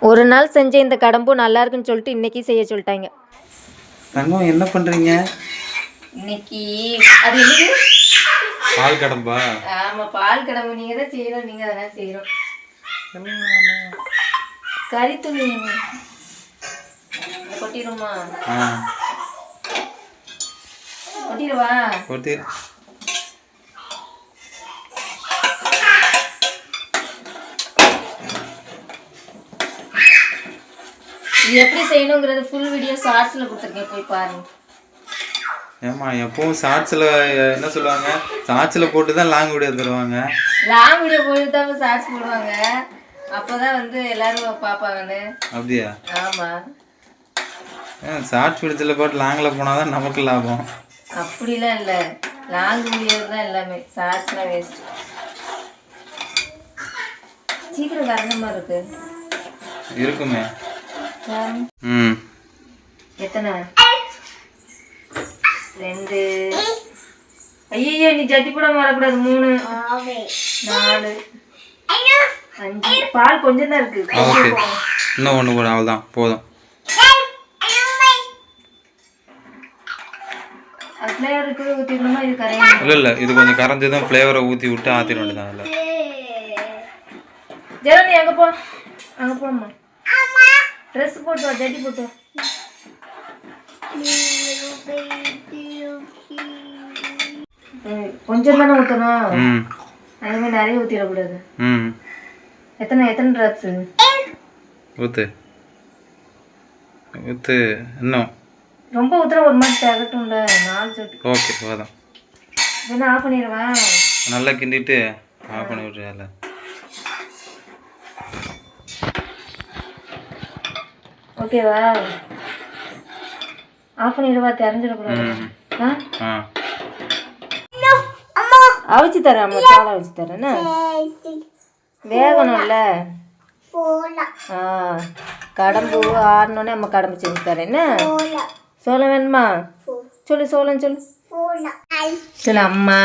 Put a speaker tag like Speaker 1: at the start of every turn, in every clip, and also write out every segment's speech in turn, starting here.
Speaker 1: ஒரு நாள் செஞ்ச இந்த கடம்பு நல்லா இருக்குன்னு சொல்லிட்டு இன்னைக்கு செய்ய சொல்லிட்டாங்க.
Speaker 2: தங்கம் என்ன பண்றீங்க
Speaker 1: இன்னைக்கு? அது என்னது?
Speaker 2: பால் கடம்பா?
Speaker 1: ஆமா, பால் கடம்பு. நீங்க தான் செய்யணும், நீங்க அதெல்லாம் செய்யறோம். கறித்தூள் கொட்டிடுமா? கொட்டிடுவா?
Speaker 2: கொட்டி.
Speaker 1: இது எப்படி செய்யணுங்கிறது ஃபுல் வீடியோ ஷார்ட்ஸ்ல கொடுத்துருக்கேன், போய் பாருங்க.
Speaker 2: ஏமா எப்பவும் ஷார்ட்ஸ்ல என்ன சொல்லுவாங்க, ஷார்ட்ஸ்ல போட்டு தான் லாங் வீடியோ தருவாங்க.
Speaker 1: லாங் வீடியோ போட்டு தான் ஷார்ட்ஸ் போடுவாங்க, அப்பதான் வந்து எல்லாரும் பாப்பாங்கன்னு.
Speaker 2: அப்படியா?
Speaker 1: ஆமா,
Speaker 2: ஷார்ட்ஸ் வீடியோல போட்டு லாங்ல போனாதான் நமக்கு லாபம்.
Speaker 1: அப்படிலாம் இல்ல, லாங் வீடியோ தான் எல்லாமே. ஷார்ட்ஸ்லாம் வேஸ்ட். சீக்கிரம் கறந்த மாதிரி இருக்கு.
Speaker 2: இருக்குமே.
Speaker 1: எத்தனை? 2. ஐயோ, நீ ஜட்டி போட வரக்கூடாது. 3, 4, 5. பால் கொஞ்சம் தான் இருக்கு.
Speaker 2: இன்னும் ஒண்ணு போட, அவ்வளவுதான், போதும்.
Speaker 1: ஃப்ளேவர் ஊத்திடணுமா? இது கரையணும்.
Speaker 2: இல்ல இது கொஞ்சம் கரைஞ்சதும் ஃப்ளேவரை ஊத்தி விட்டு ஆத்திர வேண்டியதான். இல்ல
Speaker 1: ஜெரணி, அங்க போ, அங்க போம்மா. ட்ரெஸ் போட்டு வா, ஜட்டி போட்டு வா. கொஞ்சம் தானே ஊற்றணும், அதே மாதிரி நிறைய ஊற்றிடக்கூடாது. எத்தனை ட்ராப்ஸ்
Speaker 2: ஊத்து ஊத்து. இன்னும்
Speaker 1: ரொம்ப ஊற்றுற ஒரு மாதிரி தகட்டும்ல. 4 சொட்டு.
Speaker 2: ஓகே, போதும்.
Speaker 1: என்ன ஆஃப் பண்ணிடுவா?
Speaker 2: நல்லா கிண்டிட்டு ஆஃப் பண்ணி விட்டுருல.
Speaker 1: ஓகேவா? ஆஃப் பண்ணிடுவா, தெரிஞ்சிடக்கூடாது. அவிச்சு தரேன், அம்மா சாலை அவிச்சு தரேன்னா வேகணும்ல. கடம்பு ஆறணுன்னே அம்மா கடம்பு செஞ்சு தரேன். என்ன சோளம் வேணுமா? சொல்லு, சோளம் சொல்லு. சொல்லு அம்மா.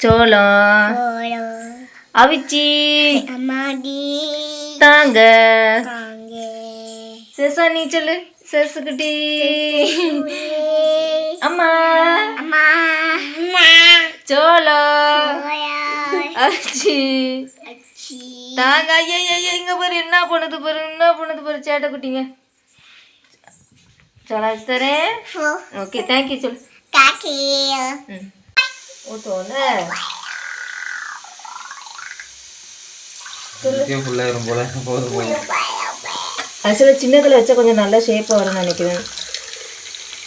Speaker 1: சோளம் அவிச்சி தாங்க. செசா, நீ சொல்லு. செசுக்குட்டி அம்மா. சோளம் அவிச்சி தாங்க. ஐயா, இங்க பாரு, என்ன பண்ணுது பாரு சேட்டை குட்டிங்க. சோளம் அவிச்சு தரேன். ஓகே, தேங்க்யூ சொல்லு. ஊற்றுவோம்ல. ஆக்சுவலாக சின்னதில் வச்சா கொஞ்சம் நல்லா ஷேப்பாக வரும்னு நினைக்கிறேன்.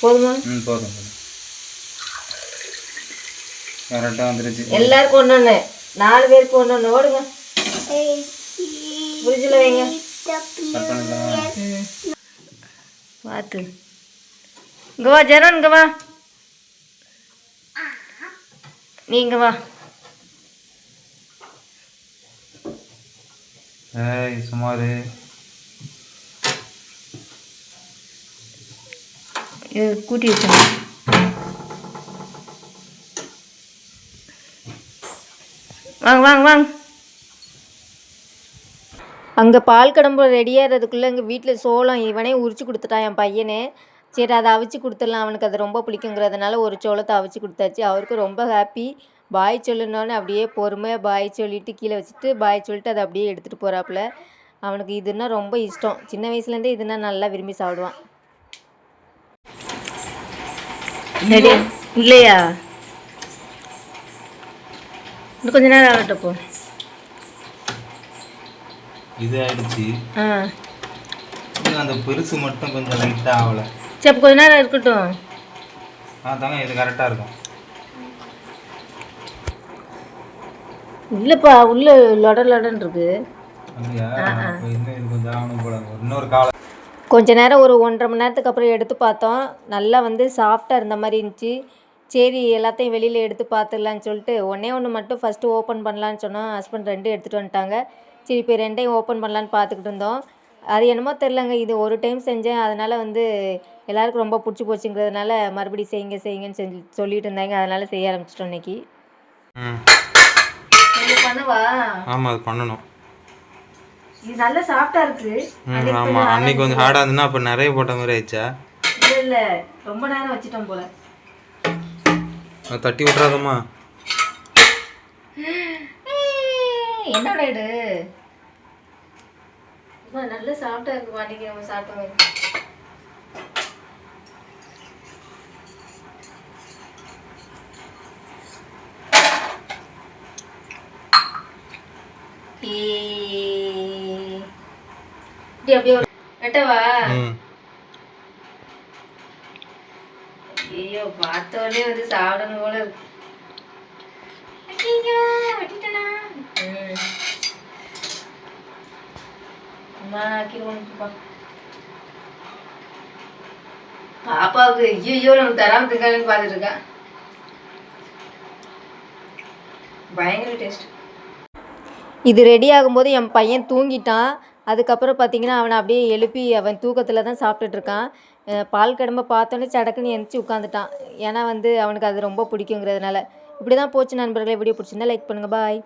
Speaker 1: போதுமா?
Speaker 2: போதும். கரெக்டாக வந்துருச்சு.
Speaker 1: எல்லாருக்கும் ஒன்று, 4 பேருக்கு ஒன்று. ஓடுங்க, ஃப்ரிட்ஜில் வைங்க. பார்த்து. இங்கே வா ஜெரன், இங்கே வா. நீ இங்கே வா.
Speaker 2: சுமார்
Speaker 1: இது கூட்டி வச்சுங்க. வாங்க. அங்கே பால் கடம்பு ரெடியாகிறதுக்குள்ளே எங்கள் வீட்டில் சோளம் இவனே உரிச்சு கொடுத்துட்டான், என் பையனே. சரி, அதை அவிச்சு கொடுத்துடலாம், அவனுக்கு அது ரொம்ப பிடிக்குங்கிறதுனால ஒரு சோளத்தை அவிச்சு கொடுத்தாச்சு. அவருக்கு ரொம்ப ஹாப்பி. பாய் சொல்லணுன்னு அப்படியே பொறுமையாக பாய் சொல்லிவிட்டு கீழே வச்சுட்டு பாய் சொல்லிட்டு அதை அப்படியே எடுத்துகிட்டு போகிறாப்புல. அவனுக்கு இதுன்னா ரொம்ப இஷ்டம். சின்ன வயசுலேருந்தே இதுன்னா நல்லா விரும்பி சாப்பிடுவான். இல்லையா? இன்னும் கொஞ்ச நேரம் ஆகட்டப்போ.
Speaker 2: இது ஆயிடுச்சு. அந்த பெருசு மட்டும் கொஞ்சம் லைட்டாக ஆகலை.
Speaker 1: சரி, கொஞ்ச நேரம் இருக்கட்டும்.
Speaker 2: தாங்க, இது கரெக்டாக இருக்கும்.
Speaker 1: இல்லைப்பா, உள்ள லொடன் இருக்கு. கொஞ்ச நேரம் ஒரு 1.5 மணி நேரத்துக்கு அப்புறம் எடுத்து பார்த்தோம். நல்லா வந்து சாஃப்டாக இருந்த மாதிரி இருந்துச்சு. சரி, எல்லாத்தையும் வெளியில் எடுத்து பார்த்துடலான்னு சொல்லிட்டு ஒன்று மட்டும் ஃபஸ்ட்டு ஓப்பன் பண்ணலான்னு சொன்னோம். ஹஸ்பண்ட் 2 எடுத்துகிட்டு வந்துட்டாங்க. சரி, இப்போ 2ஐயும் ஓப்பன் பண்ணலான்னு பார்த்துக்கிட்டு இருந்தோம். அது என்னமோ தெரிலங்க, இது ஒரு டைம் செஞ்சேன், அதனால் வந்து எல்லாருக்கும் ரொம்ப பிடிச்சி போச்சுங்கிறதுனால மறுபடியும் செய்யுங்கன்னு சொல்லிட்டு இருந்தாங்க. அதனால் செய்ய ஆரம்பிச்சிட்டோம் இன்னைக்கு.
Speaker 2: ஆமாம், அது பண்ணணும்.
Speaker 1: இது நல்லா சாஃப்டா இருக்கு.
Speaker 2: ஆமாம், அன்னைக்கு கொஞ்சம் ஹார்டாக இருந்துன்னா அப்போ நிறைய போட்ட மாதிரி ஆயிடுச்சா?
Speaker 1: இல்ல ரொம்ப நேரம் வச்சிட்டோம் போல.
Speaker 2: தட்டி விட்றாதம்மா.
Speaker 1: என்னோட எடு நல்லா சாஃப்டா இருக்கு. அன்னைக்கு நம்ம சாப்பிட்ட மாதிரி. அப்படியே வெட்டவா? ஐயோ பார்த்தோடனே வந்து சாப்பிடணும் போல இருக்கு. ஐயோ வெட்டிட்டனா. அம்மா ஆக்கிடுவோம்ப்பா. பாப்பாவுக்கு ஐயோ நம்ம தராம இருக்கான்னு பார்த்துட்டு இருக்கா. பயங்கர டேஸ்ட். இது ரெடி ஆகும்போது என் பையன் தூங்கிட்டான். அதுக்கப்புறம் பார்த்தீங்கன்னா அவனை அப்படியே எழுப்பி அவன் தூக்கத்தில் தான் சாப்பிட்டுட்டு இருக்கான். பால் கடம்ப பார்த்தோன்னே சடக்குன்னு எந்திரிச்சு உட்காந்துட்டான். ஏன்னா வந்து அவனுக்கு அது ரொம்ப பிடிக்குங்கிறதுனால. இப்படி தான் போச்சு நண்பர்களே. வீடியோ பிடிச்சிருந்தா லைக் பண்ணுங்கள். பாய்.